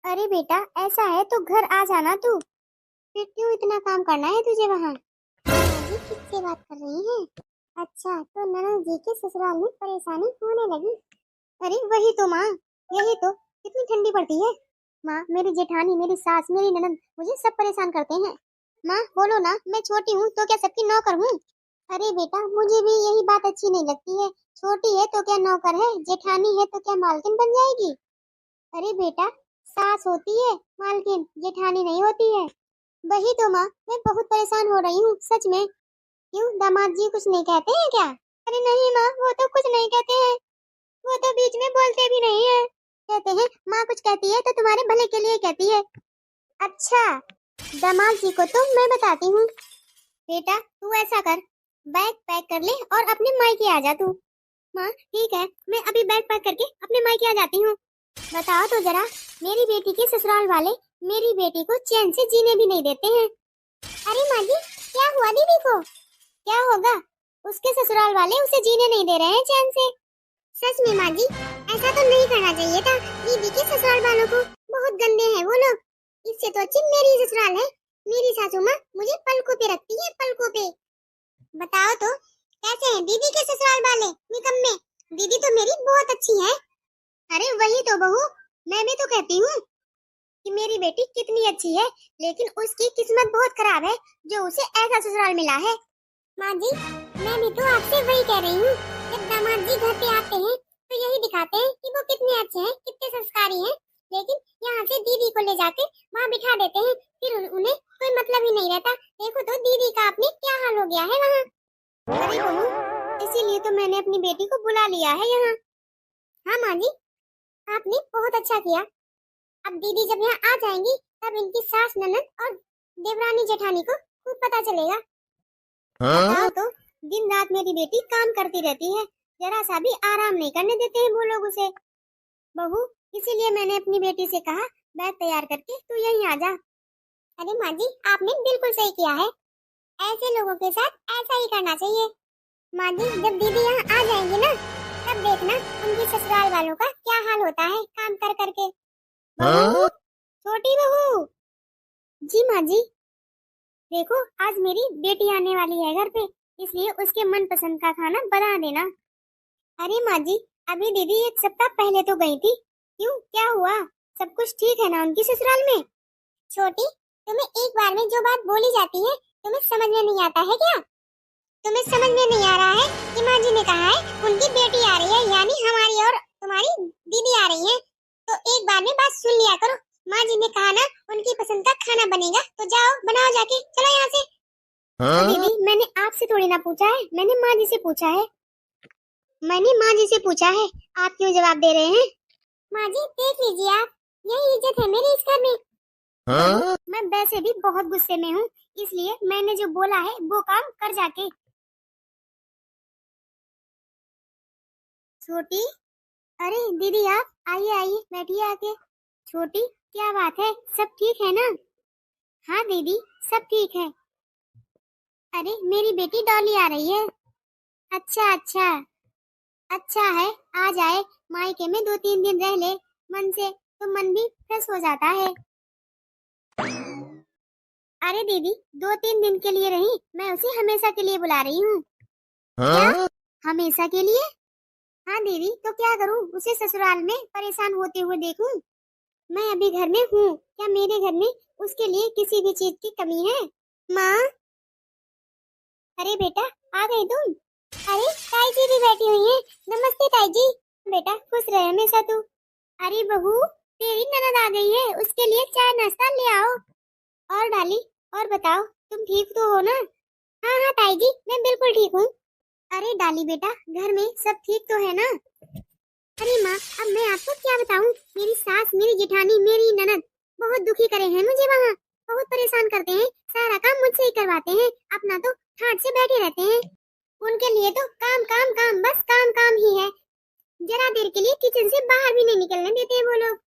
अरे बेटा, ऐसा है तो घर आ जाना तू। फिर क्यों इतना काम करना है तुझे वहाँ? जी किससे बात कर रही है? अच्छा, तो ननद जी के ससुराल में परेशानी होने लगी। अरे वही तो माँ, यही तो। कितनी ठंडी पड़ती है माँ। मेरी जेठानी, मेरी सास, मेरी ननद मुझे सब परेशान करते हैं। माँ बोलो ना, मैं छोटी हूँ तो क्या सबकी नौकर हूँ? अरे बेटा, मुझे भी यही बात अच्छी नहीं लगती है। छोटी है तो क्या नौकर है, जेठानी है तो क्या मालकिन बन जाएगी? अरे बेटा, सास होती है मालकिन, जेठानी नहीं होती है। वही तो माँ, मैं बहुत परेशान हो रही हूँ सच में। क्यों, दामाद जी कुछ नहीं कहते हैं क्या? अरे नहीं माँ, वो तो कुछ नहीं कहते हैं। वो तो बीच में बोलते भी नहीं है। कहते हैं माँ कुछ कहती है तो तुम्हारे भले के लिए कहती है। अच्छा, दामाद जी को तो मैं बताती हूँ। बेटा तू ऐसा कर, बैग पैक कर ले और अपने मायके आ जा तू। माँ ठीक है, मैं अभी बैग पैक करके अपने मायके आ जाती हूँ। बताओ तो जरा, मेरी बेटी के ससुराल वाले मेरी बेटी को चैन से जीने भी नहीं देते हैं। अरे माँ जी, क्या हुआ दीदी को? क्या होगा, उसके ससुराल वाले उसे जीने नहीं दे रहे हैं चैन से। सच में माँ जी, ऐसा तो नहीं करना चाहिए था। दीदी के ससुराल वालों को बहुत गंदे हैं वो लोग। इससे तो अच्छी मेरी ससुराल है। मेरी सासू माँ मुझे पलकों पे रखती है, पलकों पे। बताओ तो, कैसे हैं दीदी के ससुराल वाले निकम्मे? दीदी तो मेरी बहुत अच्छी है। अरे वही तो बहू, मैं भी तो कहती हूँ कि मेरी बेटी कितनी अच्छी है, लेकिन उसकी किस्मत बहुत खराब है जो उसे ऐसा ससुराल मिला है। माँ जी, मैं भी तो आपसे वही कह रही हूँ। जब दामाद जी घर पे आते हैं तो यही दिखाते हैं कि वो कितने अच्छे हैं, कितने संस्कारी हैं, लेकिन यहाँ से दीदी को ले जाके वहाँ बिठा देते हैं। फिर उन्हें कोई मतलब ही नहीं रहता। देखो तो दीदी का अपने क्या हाल हो गया है वहाँ। अरे बहू, इसीलिए तो मैंने अपनी बेटी को बुला लिया है यहाँ। हाँ माँ जी, आपने बहुत अच्छा किया। अब दीदी जब यहाँ आ जाएंगी तब इनकी सास, ननद और देवरानी जेठानी को खूब पता चलेगा। बताओ तो, दिन रात मेरी बेटी काम करती रहती है, जरा सा भी आराम नहीं करने देते हैं वो लोग उसे। बहू, इसीलिए मैंने अपनी बेटी से कहा बैग तैयार करके तू यहीं आ जा। अरे माँ जी, आपने बिल्कुल सही किया है। ऐसे लोगों के साथ ऐसा ही करना चाहिए। माँ जी, जब दीदी यहाँ आ जाएंगी ना, तब देखना उनकी ससुराल वालों का क्या हाल होता है काम कर करके। बहू, छोटी बहू। जी माँ जी। देखो, आज मेरी बेटी आने वाली है घर पे, इसलिए उसके मनपसंद का खाना बना देना। अरे माँ जी, अभी दीदी एक सप्ताह पहले तो गई थी। क्यों, क्या हुआ? सब कुछ ठीक है ना उनकी ससुराल में? छोटी, तुम्हें एक बार में जो बात बोली जाती है तुम्हें समझ में नहीं आता है क्या? तुम्हें समझ में नहीं आ रहा है कि माँ जी ने कहा है उनकी बेटी आ रही है, यानी हमारी और तुम्हारी दीदी आ रही है, तो एक बार में बात सुन लिया करो। माँ जी ने कहा ना उनकी पसंद का खाना बनेगा, तो जाओ बनाओ जाके, चलो यहाँ से। तो दीदी, मैंने आपसे थोड़ी ना पूछा है, मैंने माँ जी से पूछा है। मैंने माँ जी से पूछा है, आप क्यों जवाब दे रहे हैं? माँ जी देख लीजिए आप, यही इज्जत है मेरी इस घर में। मैं वैसे भी बहुत गुस्से में हूँ, इसलिए मैंने जो बोला है वो काम कर जाके। छोटी, अरे दीदी आप आइए आइए, बैठिए आके। छोटी, क्या बात है, सब ठीक है ना? हाँ दीदी, सब ठीक है। अरे मेरी बेटी डॉली आ रही है। अच्छा अच्छा, अच्छा है, आ जाए। मायके में 2-3 दिन रह ले मन से, तो मन भी फ्रेश हो जाता है। अरे दीदी, 2-3 दिन के लिए रही, मैं उसे हमेशा के लिए बुला रही हूँ। क्या, हमेशा के लिए? हाँ दीदी, तो क्या करूँ, उसे ससुराल में परेशान होते हुए देखूं? मैं अभी घर में हूँ, क्या मेरे घर में उसके लिए किसी भी चीज की कमी है? माँ, अरे बेटा, आ गई तुम? अरे ताई जी भी बैठी हुई हैं। नमस्ते ताई जी। बेटा खुश रहे हमेशा तू। अरे बहू, तेरी ननद आ गई है, उसके लिए चाय नाश्ता ले आओ। और डाली, और बताओ, तुम ठीक तो हो ना? हाँ हाँ ताई जी, मैं बिल्कुल ठीक हूँ। अरे डाली बेटा, घर में सब ठीक तो है ना? अरे माँ, अब मैं आपको क्या बताऊँ, मेरी सास, मेरी जेठानी, मेरी ननद बहुत दुखी करे हैं मुझे वहाँ। बहुत परेशान करते हैं, सारा काम मुझसे ही करवाते हैं, अपना तो ठाट से बैठे रहते हैं। उनके लिए तो काम काम काम, बस काम काम ही है। जरा देर के लिए किचन से बाहर भी नहीं निकलने देते हैं वो लोग।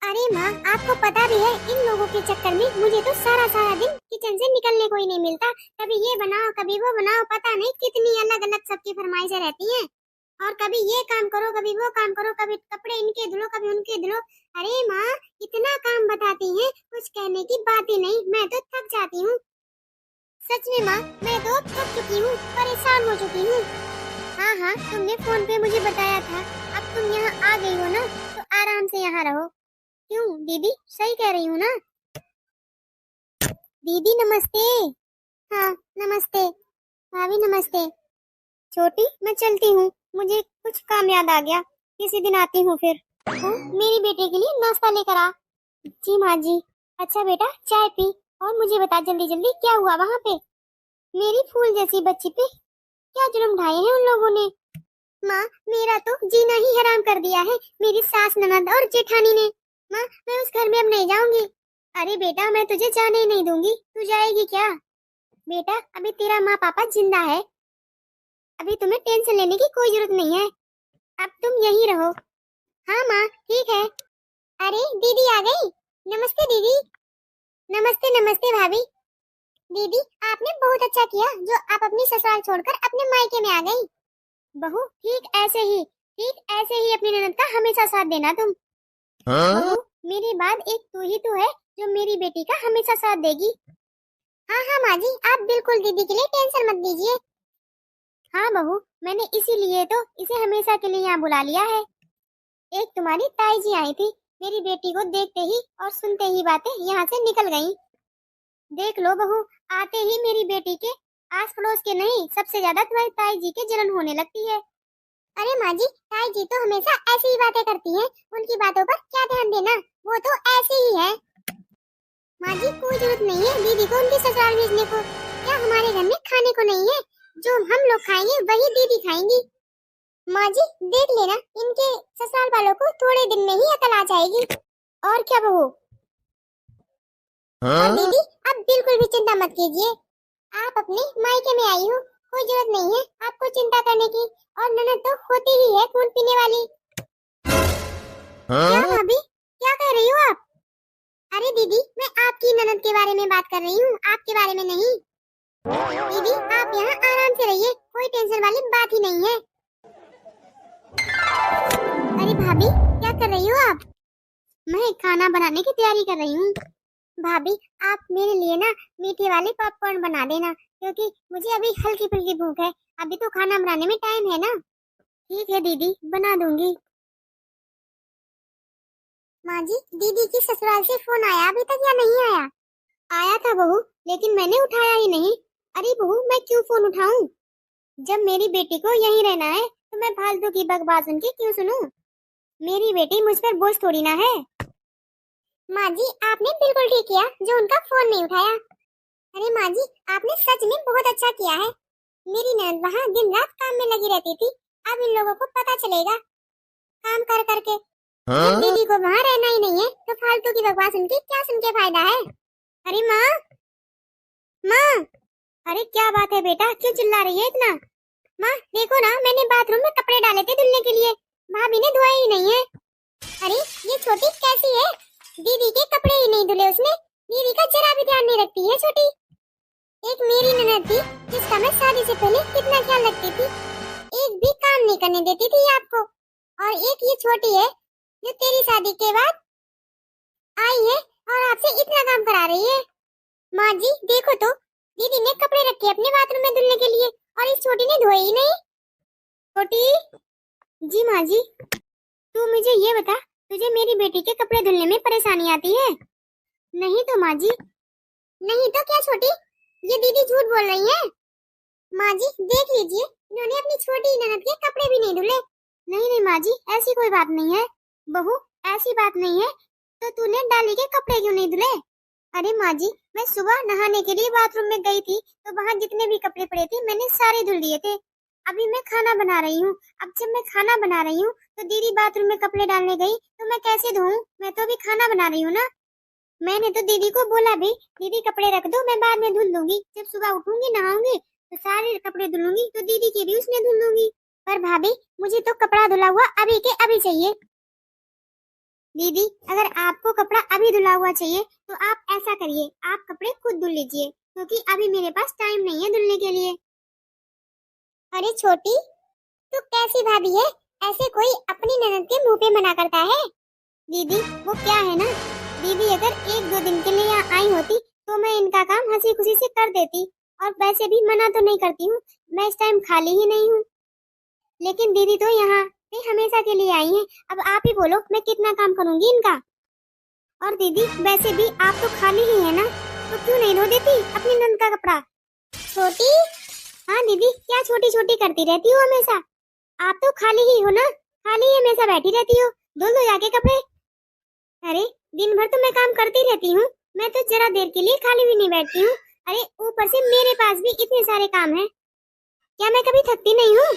अरे माँ, आपको पता भी है इन लोगों के चक्कर में मुझे तो सारा सारा दिन किचन से निकलने को ही नहीं मिलता। कभी ये बनाओ, कभी वो बनाओ, पता नहीं कितनी अलग अलग सबकी फरमाइशें रहती हैं। और कभी ये काम करो, कभी वो काम करो, कभी कपड़े इनके धुलो, कभी उनके धुलो। अरे माँ, इतना जाती हैं, कुछ कहने की बात ही नहीं। मैं तो थक जाती हूँ सच में माँ, मैं तो थक चुकी हूँ, परेशान हो चुकी हूँ। हाँ हाँ, तुमने फोन पे मुझे बताया था। अब तुम यहाँ आ गई हो ना, तो आराम से यहाँ रहो। क्यों दीदी, सही कह रही हूँ ना? दीदी नमस्ते। हाँ नमस्ते। भाभी नमस्ते। छोटी, मैं चलती हूँ, मुझे कुछ काम याद आ गया, किसी दिन आती हूँ फिर। मेरी बेटे के लिए नाश्ता लेकर आ। जी माँ जी। अच्छा बेटा, चाय पी और मुझे बता जल्दी जल्दी क्या हुआ वहाँ पे। मेरी फूल जैसी बच्ची पे क्या जुर्म ढाए हैं उन लोगों ने? माँ, मेरा तो जीना ही हराम कर दिया है मेरी सास, ननद और जेठानी ने। माँ, मैं उस घर में अब नहीं जाऊंगी। अरे बेटा, मैं तुझे जाने ही नहीं दूंगी, तू जाएगी क्या? बेटा, अभी तेरा माँ पापा जिंदा है, अभी तुम्हें टेंशन लेने की कोई जरूरत नहीं है। अब तुम यहीं रहो। हाँ माँ, ठीक है। अरे दीदी आ गई। नमस्ते दीदी। नमस्ते नमस्ते भाभी। दीदी, आपने बहुत अच्छा किया जो आप अपनी ससुराल छोड़कर अपने मायके में आ गई। बहू, ठीक ऐसे ही अपनी ननद का हमेशा साथ देना तुम। बहू, मेरे बाद एक तू ही तो है जो मेरी बेटी का हमेशा साथ देगी। हाँ हाँ माँ जी, आप बिल्कुल दीदी के लिए टेंशन मत लीजिए। हाँ बहू, मैंने इसीलिए तो इसे हमेशा के लिए यहाँ बुला लिया है। एक तुम्हारी ताई जी आई थी, मेरी बेटी को देखते ही और सुनते ही बातें यहाँ से निकल गईं। देख लो बहू, आते ही मेरी बेटी के आस पड़ोस के नहीं, सबसे ज्यादा तुम्हारी ताई जी के जलन होने लगती है। अरे माँ जी, ताई जी तो हमेशा ऐसी ही बातें करती हैं, उनकी बातों पर क्या ध्यान देना, वो तो ऐसी ही है। माँ जी, कोई जरूरत नहीं है दीदी को उनके ससुराल भेजने को। क्या हमारे घर में खाने को नहीं है? जो हम लोग खाएंगे वही दीदी खाएंगी। माँ जी, देख लेना, इनके ससुराल वालों को थोड़े दिन में ही अकल आ जाएगी। और क्या बहू? और दीदी, अब बिल्कुल भी चिंता मत कीजिए, आप अपने मायके में आई हो, कोई जरूरत नहीं है आपको चिंता करने की। और ननद तो होती ही है खून पीने वाली। क्या भाभी, क्या कह रही हो आप? अरे दीदी, मैं आपकी ननद के बारे में बात कर रही हूँ, आपके बारे में नहीं। दीदी, आप यहाँ आराम से रहिए, कोई टेंशन वाली बात ही नहीं है। अरे भाभी, क्या कर रही हो आप? मैं खाना बनाने की तैयारी कर रही हूँ। भाभी, आप मेरे लिए ना मीठे वाले पॉपकॉर्न बना देना, क्योंकि मुझे अभी हल्की फुल्की भूख है, अभी तो खाना बनाने में टाइम है ना। ठीक है दीदी, बना दूंगी। माँ जी, दीदी की ससुराल से फोन आया अभी तक या नहीं आया? आया था बहू, लेकिन मैंने उठाया ही नहीं। अरे बहू, मैं क्यों फोन उठाऊं? जब मेरी बेटी को यहीं रहना है तो मैं फालतू की बकवास उनकी क्यों सुनूं? मेरी बेटी मुझ पर बोझ थोड़ी ना है। माँ जी, आपने बिल्कुल ठीक किया जो उनका फोन नहीं उठाया। अरे माँ जी, आपने सच में बहुत अच्छा किया है। मेरी ननद वहाँ दिन रात काम में लगी रहती थी, अब इन लोगों को पता चलेगा काम कर करके। दीदी को वहाँ रहना ही नहीं है तो फालतू की बकवास उनकी क्या सुन के फायदा है? अरे माँ, माँ, अरे क्या बात है बेटा, क्यों चिल्ला रही है इतना? माँ देखो ना, मैंने बाथरूम में कपड़े डाले थे धुलने के लिए, भाभी ने धोए ही नहीं है। अरे ये छोटी कैसी है, दीदी के कपड़े ही नहीं धुले उसने, दीदी का जरा भी ध्यान नहीं रखती है छोटी। एक मेरी ननद थी जिसका मैं शादी से पहले कितना ख्याल रखती थी, एक भी काम नहीं करने देती थी आपको, और एक ये छोटी है जो तेरी शादी के बाद आई है और आपसे इतना काम करा रही है। माँ जी देखो तो, दीदी ने कपड़े रखे अपने बाथरूम में धुलने के लिए और इस छोटी ने धोए ही नहीं। छोटी। जी माँ जी। तू मुझे ये बता, तुझे मेरी बेटी के कपड़े धुलने में परेशानी आती है? नहीं तो माँ जी। नहीं तो क्या छोटी, ये दीदी झूठ बोल रही है। माँ जी देख लीजिए, इन्होंने अपनी छोटी ननद के कपड़े भी नहीं धुले। नहीं नहीं माँ जी, ऐसी कोई बात नहीं है। बहू, ऐसी बात नहीं है, तो तूने डाली के कपड़े क्यों नहीं धुले? अरे माँ जी, मैं सुबह नहाने के लिए बाथरूम में गई थी, तो वहाँ जितने भी कपड़े पड़े थे मैंने सारे धुल दिए थे। अभी मैं खाना बना रही हूँ, अब जब मैं खाना बना रही हूँ तो दीदी बाथरूम में कपड़े डालने गई तो मैं कैसे धोऊं? मैं तो अभी खाना बना रही हूँ ना। मैंने तो दीदी को बोला भी, दीदी कपड़े रख दो, मैं बाद में धुल दूंगी, जब सुबह उठूंगी नहाऊंगी तो सारे कपड़े धुलूंगी, तो दीदी के भी उसमें धुल दूंगी। पर भाभी, मुझे तो कपड़ा धुला हुआ अभी के अभी चाहिए। दीदी, अगर आपको कपड़ा अभी धुला हुआ चाहिए तो आप ऐसा करिए, आप कपड़े खुद धुल लीजिए, क्योंकि अभी मेरे पास टाइम नहीं है धुलने के लिए। अरे छोटी, तू कैसी भाभी है, ऐसे कोई अपनी ननद के मुंह पे मना करता है? दीदी वो क्या है ना, दीदी अगर 1-2 दिन के लिए यहाँ आई होती तो मैं इनका काम हंसी खुशी से कर देती, और वैसे भी मना तो नहीं करती हूँ, मैं इस टाइम खाली ही नहीं हूँ। लेकिन दीदी तो यहाँ पे हमेशा के लिए आई हैं। अब आप ही बोलो मैं कितना काम करूंगी इनका। और दीदी वैसे भी आप तो खाली ही है ना, तो क्यों नहीं धो देती अपनी नंद का कपड़ा। छोटी, हाँ दीदी क्या छोटी छोटी करती रहती हो हमेशा, आप तो खाली ही हो ना, खाली ही हमेशा बैठी रहती हो, धुल दो जाके कपड़े। अरे दिन भर तो मैं काम करती रहती हूँ, मैं तो जरा देर के लिए खाली भी नहीं बैठती हूँ। अरे ऊपर से मेरे पास भी इतने सारे काम हैं, क्या मैं कभी थकती नहीं हूँ।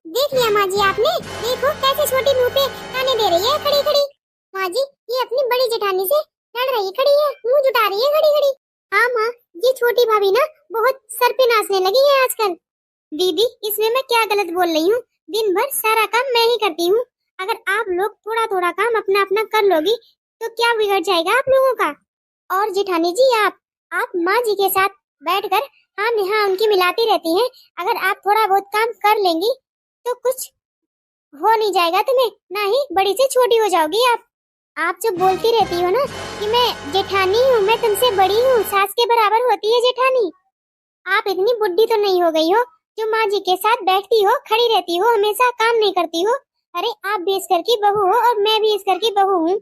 देख लिया माँ जी आपने, देखो कैसे छोटी मुंह पे ताने दे रही है खड़ी खड़ी। माँ जी ये अपनी बड़ी जेठानी से लड़ रही खड़ी है, मुंह जुटा रही है खड़ी खड़ी। हाँ माँ, ये छोटी भाभी ना बहुत सर पे नाचने लगी है आजकल। दीदी इसमें मैं क्या गलत बोल रही हूँ, दिन भर सारा काम मैं ही करती हूँ। अगर आप लोग थोड़ा थोड़ा काम अपना अपना कर लोगी तो क्या बिगड़ जाएगा आप लोगों का। और जेठानी जी आप माँ जी के साथ बैठकर हाँ हाँ उनकी मिलाती रहती हैं, अगर आप थोड़ा बहुत काम कर लेंगी तो कुछ हो नहीं जाएगा तुम्हें, ना ही बड़ी से छोटी हो जाओगी आप जो बोलती रहती हो ना कि मैं जेठानी हूँ, मैं तुमसे बड़ी हूँ, सास के बराबर होती है जेठानी। आप इतनी बुढ़ी तो नहीं हो गई हो जो माँ जी के साथ बैठती हो खड़ी रहती हो हमेशा काम नहीं करती हो। अरे आप भी इस घर की बहू हो और मैं भी इस घर की बहू हूँ,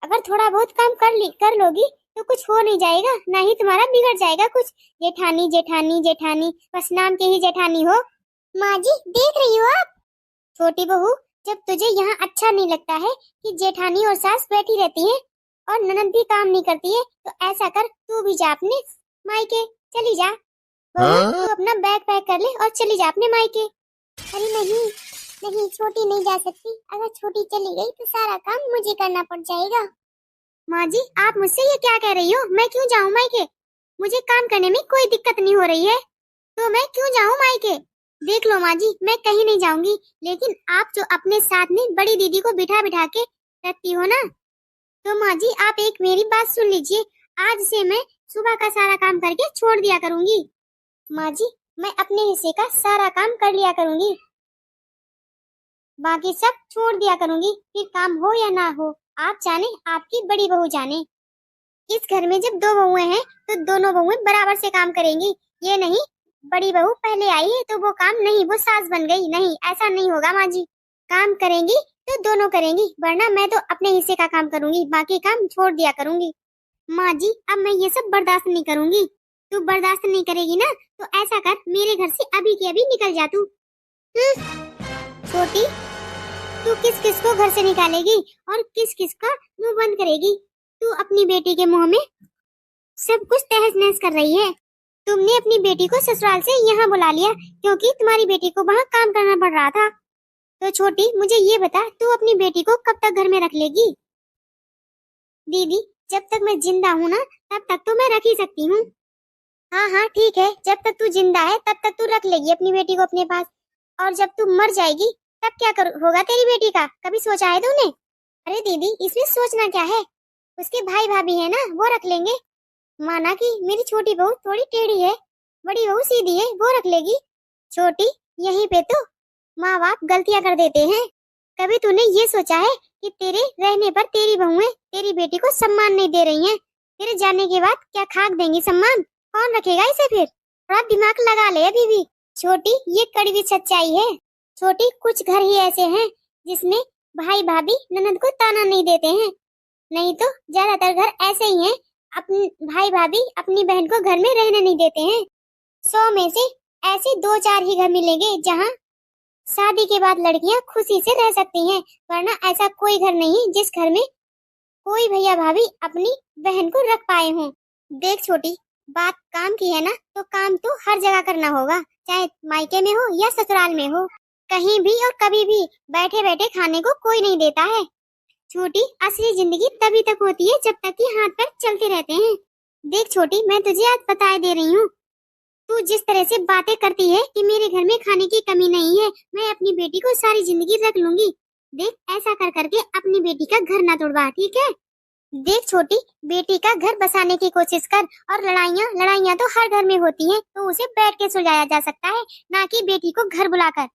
अगर थोड़ा बहुत काम कर लोगी तो कुछ हो नहीं जाएगा, ना ही तुम्हारा बिगड़ जाएगा कुछ। जेठानी जेठानी जेठानी बस नाम के ही जेठानी हो। माँ जी देख रही हो आप, छोटी बहू जब तुझे यहाँ अच्छा नहीं लगता है कि जेठानी और सास बैठी रहती है और ननद भी काम नहीं करती है, तो ऐसा कर तू भी जा अपने मायके चली जा। बहू तू अपना बैग पैक कर ले और चली जा अपने मायके। अरे नहीं नहीं, छोटी नहीं जा सकती, अगर छोटी चली गई तो सारा काम मुझे करना पड़ जाएगा। माँ जी आप मुझसे ये क्या कह रही हो, मैं क्यों जाऊँ मायके, मुझे काम करने में कोई दिक्कत नहीं हो रही है तो मैं क्यों जाऊँ मायके। देख लो माँ जी मैं कहीं नहीं जाऊंगी, लेकिन आप जो अपने साथ में बड़ी दीदी को बिठा बिठा के रखती हो ना, तो माँ जी आप एक मेरी बात सुन लीजिए, आज से मैं सुबह का सारा काम करके छोड़ दिया करूंगी। माँ जी मैं अपने हिस्से का सारा काम कर लिया करूंगी, बाकी सब छोड़ दिया करूंगी, फिर काम हो या ना हो आप जाने, आपकी बड़ी बहू जाने। इस घर में जब 2 बहुएं हैं तो दोनों बहुएं बराबर से काम करेंगी, ये नहीं बड़ी बहू पहले आई है तो वो काम नहीं वो सास बन गई, नहीं ऐसा नहीं होगा माँ जी। काम करेंगी तो दोनों करेंगी, वरना मैं तो अपने हिस्से का काम करूंगी, बाकी काम छोड़ दिया करूंगी। माँ जी अब मैं ये सब बर्दाश्त नहीं करूंगी। तू बर्दाश्त नहीं करेगी ना तो ऐसा कर मेरे घर से अभी के अभी निकल जा तू। छोटी तू किस किस को घर से निकालेगी और किस किस का मुंह बंद करेगी, तू अपनी बेटी के मुंह में सब कुछ तहस नहस कर रही है। तुमने अपनी बेटी को ससुराल से यहाँ बुला लिया क्योंकि तुम्हारी बेटी को वहाँ काम करना पड़ रहा था, तो छोटी मुझे ये बता तू अपनी बेटी को कब तक घर में रख लेगी। दीदी जब तक मैं जिंदा हूँ ना तब तक तो मैं रख ही सकती हूँ। हाँ हाँ ठीक है, जब तक तू जिंदा है तब तक तू रख लेगी अपनी बेटी को अपने पास, और जब तू मर जाएगी तब क्या होगा तेरी बेटी का, कभी सोचा है तूने। अरे दीदी इसमें सोचना क्या है, उसके भाई भाभी है ना वो रख लेंगे। माना कि मेरी छोटी बहू थोड़ी टेढ़ी है, बड़ी बहू सीधी है वो रख लेगी। छोटी यहीं पे तो माँ बाप गलतियां कर देते हैं, कभी तूने ये सोचा है कि तेरे रहने पर तेरी बहुएं तेरी बेटी को सम्मान नहीं दे रही हैं, तेरे जाने के बाद क्या खाक देंगी सम्मान, कौन रखेगा इसे फिर, थोड़ा दिमाग लगा ले अभी भी। छोटी ये कड़वी सच्चाई है, छोटी कुछ घर ही ऐसे हैं जिसमें भाई भाभी ननद को ताना नहीं देते हैं, नहीं तो ज्यादातर घर ऐसे ही हैं, अपने भाई भाभी अपनी बहन को घर में रहने नहीं देते हैं। 100 में से ऐसे 2-4 ही घर मिलेंगे जहाँ शादी के बाद लड़कियां खुशी से रह सकती हैं, वरना ऐसा कोई घर नहीं जिस घर में कोई भैया भाभी अपनी बहन को रख पाए हों। देख छोटी बात काम की है ना तो काम तो हर जगह करना होगा, चाहे मायके में हो या ससुराल में हो, कहीं भी और कभी भी बैठे बैठे खाने को कोई नहीं देता है। छोटी असली जिंदगी तभी तक होती है जब तक कि हाथ पैर चलते रहते हैं। देख छोटी मैं तुझे आज बताए दे रही हूँ, तू जिस तरह से बातें करती है कि मेरे घर में खाने की कमी नहीं है, मैं अपनी बेटी को सारी जिंदगी रख लूंगी, देख ऐसा कर करके अपनी बेटी का घर ना तोड़वा, ठीक है। देख छोटी बेटी का घर बसाने की कोशिश कर, और लड़ाइयाँ तो हर घर में होती हैं, तो उसे बैठ के सुलझाया जा सकता है, ना कि बेटी को घर बुलाकर।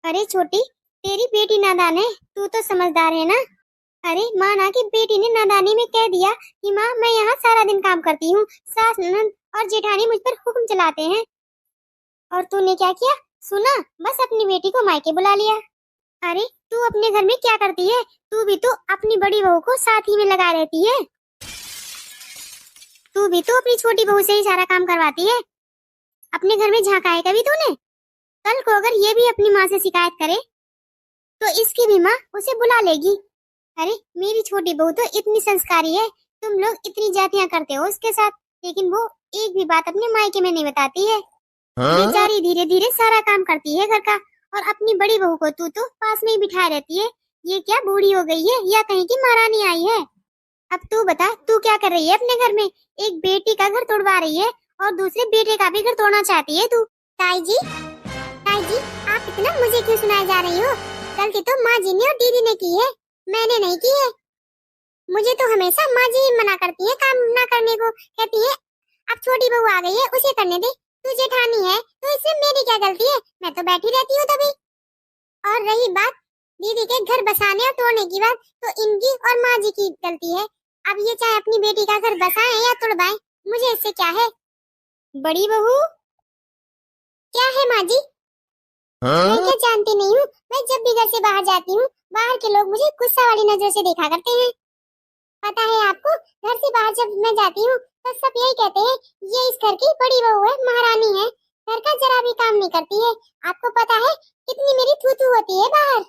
अरे छोटी तेरी बेटी नादान है, तू तो समझदार है ना। अरे माना कि बेटी ने नादानी में कह दिया कि माँ मैं यहाँ सारा दिन काम करती हूँ, सास ननद और जेठानी मुझ पर हुक्म चलाते हैं, और तूने क्या किया? सुना, बस अपनी बेटी को मायके बुला लिया। अरे तू अपने घर में क्या करती है? तू भी तो अपनी बड़ी बहू को साथ ही में लगा रहती है। तू भी तो अपनी छोटी बहू से ही सारा काम करवाती है। अपने घर में झांका है कभी तूने? कल को अगर ये भी अपनी माँ से शिकायत करे तो इसकी भी माँ उसे बुला लेगी। अरे मेरी छोटी बहू तो इतनी संस्कारी है, तुम लोग इतनी जातियां करते हो उसके साथ, लेकिन वो एक भी बात अपने मायके में नहीं बताती है। बेचारी धीरे धीरे सारा काम करती है घर का, और अपनी बड़ी बहू को तू तो पास में ही बिठाए रहती है। ये क्या बूढ़ी हो गई है या कहीं की महारानी आई है? अब तू बता, तू क्या कर रही है अपने घर में? एक बेटी का घर तोड़वा रही है और दूसरे बेटे का भी घर तोड़ना चाहती है तू। ताई जी, आप इतना मुझे क्यों सुनाए जा रही हो? गलती तो माँ जी ने और दीदी ने की है, मैंने नहीं की है। मुझे तो हमेशा माँ जी मना करती है काम ना करने को, कहती है अब छोटी बहू आ गई है उसे करने दे, तू जेठानी है तो इसमें मेरी क्या गलती है, मैं तो बैठी रहती हूँ तभी। और रही बात दीदी के घर बसाने और तोड़ने की बात, तो इनकी और माँ जी की गलती है। अब ये चाहे अपनी बेटी का घर बसाए या तोड़वाए, मुझे इससे क्या है। बड़ी बहू क्या है माँ जी? मैं क्या जानती नहीं हूँ, मैं जब भी घर से बाहर जाती हूँ बाहर के लोग मुझे गुस्सा वाली नजर से देखा करते हैं। पता है आपको, घर से बाहर जब मैं जाती हूँ तो सब यही कहते हैं ये इस घर की बड़ी बहू है, महारानी है, घर का जरा भी काम नहीं करती है। आपको पता है कितनी मेरी थू थू होती है बाहर।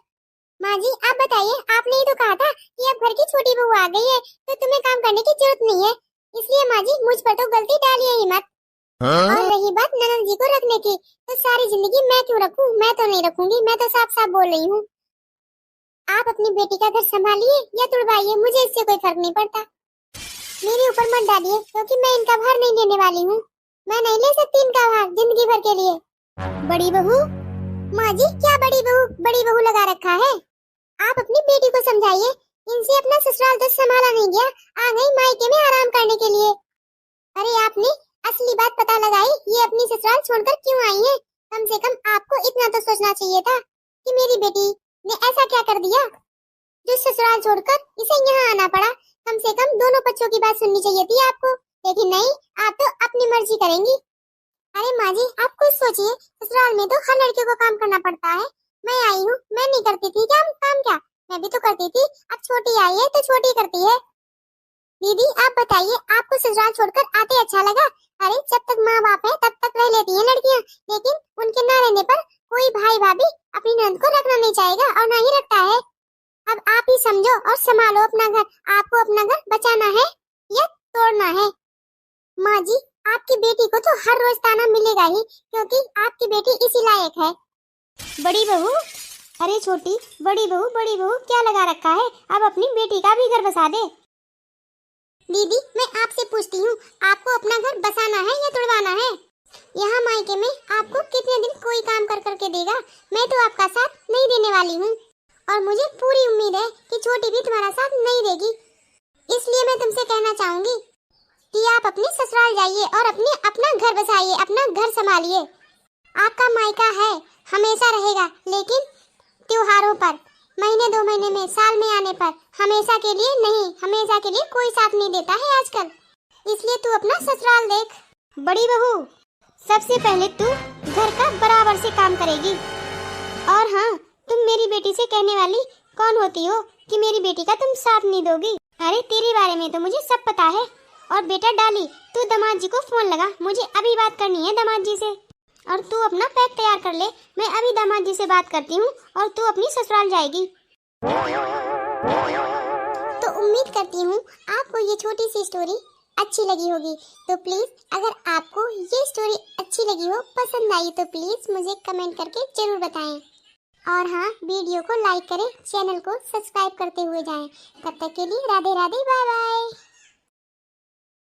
माँ जी आप बताइए, आपने ही तो कहा था कि अब घर की छोटी बहू आ गई है तो तुम्हें काम करने की जरूरत नहीं है, इसलिए माँ जी मुझ पर तो गलती डालिए ही मत। और रही बात ननद जी को रखने की, तो सारी जिंदगी मैं क्यों रखूं? मैं तो नहीं रखूंगी, मैं तो साफ साफ बोल रही हूँ। आप अपनी बेटी का घर संभालिए या तुड़वाइए, मुझे इससे कोई फर्क नहीं पड़ता। मेरे ऊपर मत डालिए क्योंकि मैं इनका भार नहीं लेने वाली हूँ, मैं नहीं ले सकती इनका भार जिंदगी भर के लिए। बड़ी बहू, माँ जी क्या बड़ी बहू लगा रखा है? आप अपनी बेटी को समझाइए, इनसे अपना ससुराल तो संभाला नहीं गया, आ गई मायके में आराम करने के लिए। अरे आपने असली बात पता लगाई, ये अपनी ससुराल छोड़कर क्यों आई है? कम से कम आपको इतना तो सोचना चाहिए था कि मेरी बेटी ने ऐसा क्या कर दिया जो ससुराल छोड़कर इसे यहाँ आना पड़ा। कम से कम दोनों पक्षों की बात सुननी चाहिए थी आपको, लेकिन नहीं, आप तो अपनी मर्जी करेंगी। अरे माँ जी आप कुछ सोचिए, ससुराल में तो हर लड़कियों को काम करना पड़ता है। मैं आई हूँ, मैं नहीं करती थी क्या काम? क्या मैं भी तो करती थी, अब छोटी आई है तो छोटी करती है। दीदी आप बताइए, आपको ससुराल छोड़कर आते अच्छा लगा? अरे जब तक माँ बाप है तब तक रह लेती हैं लड़कियाँ, लेकिन उनके न रहने पर कोई भाई भाभी अपनी नंद को रखना नहीं चाहेगा और न ही रखता है। अब आप ही समझो और संभालो अपना घर, आपको अपना घर बचाना है या तोड़ना है? माँ जी आपकी बेटी को तो हर रोज ताना मिलेगा ही, क्योंकि आपकी बेटी इसी लायक है। बड़ी बहू, अरे छोटी बड़ी बहू क्या लगा रखा है? अब अपनी बेटी का भी घर बसा दे। दीदी मैं आपसे पूछती हूँ, आपको अपना घर बसाना है या तुड़वाना है? यहाँ मायके में आपको कितने दिन कोई काम कर करके देगा? मैं तो आपका साथ नहीं देने वाली हूँ, और मुझे पूरी उम्मीद है कि छोटी भी तुम्हारा साथ नहीं देगी। इसलिए मैं तुमसे कहना चाहूंगी कि आप अपने ससुराल जाइए और अपना घर बसाइए, अपना घर संभालिए। आपका मायका है, हमेशा रहेगा, लेकिन त्योहारों पर, महीने 2 महीने में, साल में आने पर, हमेशा के लिए नहीं। हमेशा के लिए कोई साथ नहीं देता है आजकल, इसलिए तू अपना ससुराल देख। बड़ी बहू सबसे पहले तू घर का बराबर से काम करेगी, और हाँ तुम मेरी बेटी से कहने वाली कौन होती हो कि मेरी बेटी का तुम साथ नहीं दोगी? अरे तेरे बारे में तो मुझे सब पता है। और बेटा डाली, तू दामाद जी को फोन लगा, मुझे अभी बात करनी है दामाद जी से। और तू अपना पैक तैयार कर ले, मैं अभी दामाद जी से बात करती हूँ और तू अपनी ससुराल जाएगी। तो उम्मीद करती हूँ आपको ये छोटी सी स्टोरी अच्छी लगी होगी। तो प्लीज अगर आपको ये स्टोरी अच्छी लगी हो, पसंद आई, तो प्लीज मुझे कमेंट करके जरूर बताएं। और हाँ, वीडियो को लाइक करें, चैनल को सब्सक्राइब करते हुए जाएं। तब तक के लिए राधे राधे, बाय बाय।